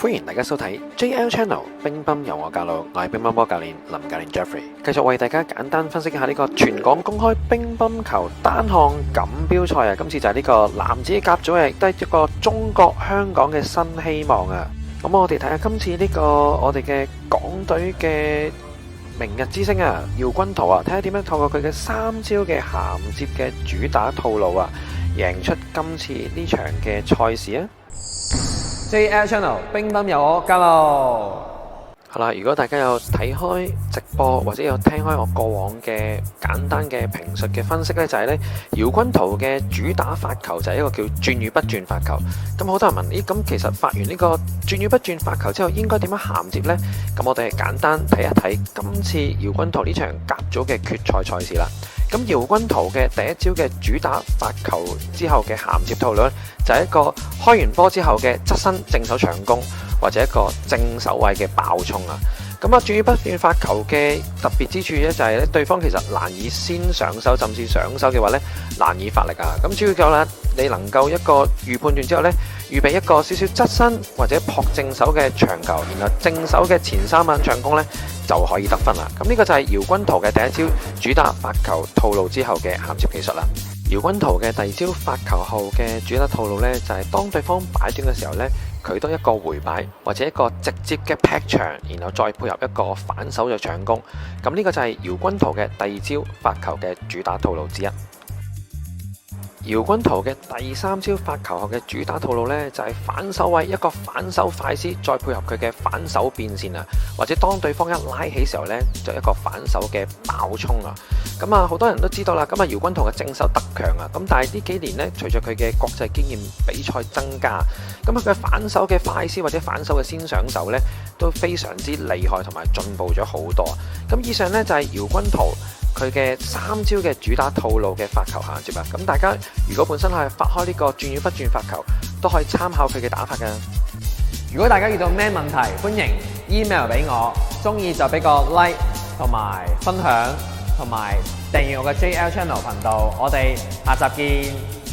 歡迎大家收睇 JL Channel 乒乓由我教路，我係乒乓波教練林教練 Jeffrey， 繼續為大家簡單分析一下呢個全港公開乒乓球單項錦標賽啊！今次就係呢個男子甲組，亦都係一個中國香港嘅新希望啊！咁我哋睇下今次呢個我哋嘅港隊嘅明日之星啊，姚君圖啊，睇下點樣透過佢嘅3招嘅銜接嘅主打套路啊，贏出今次呢場嘅賽事啊！ JL Channel 乒乓由我教路。好啦，如果大家有睇開直播或者有聽開我過往嘅簡單嘅評述嘅分析呢，就係呢姚君圖嘅主打發球就係一個叫轉與不轉發球。咁好多人問，咦，咁其實發完呢個轉與不轉發球之後，應該點樣銜接呢？咁我哋簡單睇一睇今次姚君圖呢場甲組嘅決賽賽事啦。咁姚君圖嘅第一招嘅主打發球之後嘅銜接套路呢，就係一個開完波之後嘅側身正手搶攻，或者一個正手位嘅爆衝啊！咁啊，轉與不轉發球嘅特別之處咧，就係咧對方其實難以先上手，甚至上手嘅話咧難以發力啊！咁主要夠啦，你能夠一個預判斷之後咧，預備一個少少側身或者撲正手嘅長球，然後正手嘅前3板搶攻咧就可以得分啦！咁呢個就係姚君圖嘅第一招主打發球套路之後嘅銜接技術啦。姚君圖嘅第二招發球後嘅主打套路呢，就係當對方擺短嘅時候呢，佢都一個回擺或者一個直接嘅劈長，然後再配合一個反手嘅搶攻。咁呢個就係姚君圖嘅第二招發球嘅主打套路之一。姚君圖嘅第3招發球後嘅主打套路呢，就係反手位一個反手快絲，再配合佢嘅反手變線啊，或者當對方一拉起時候呢，就一個反手嘅爆衝啊。咁啊，好多人都知道啦。咁啊，姚君圖嘅正手特強啊。咁但係呢幾年呢，隨住佢嘅國際經驗比賽增加，咁佢嘅反手嘅快絲或者反手嘅先上手呢，都非常之厲害，同埋進步咗好多。咁以上呢，就係姚君圖佢嘅3招嘅主打套路嘅發球銜接啊！咁大家如果本身係發開呢個轉與不轉發球，都可以參考佢嘅打法㗎。如果大家遇到咩問題，歡迎 email 俾我，中意就俾個 like 同埋分享，同埋訂閱我嘅 JL Channel 頻道。我哋下集見。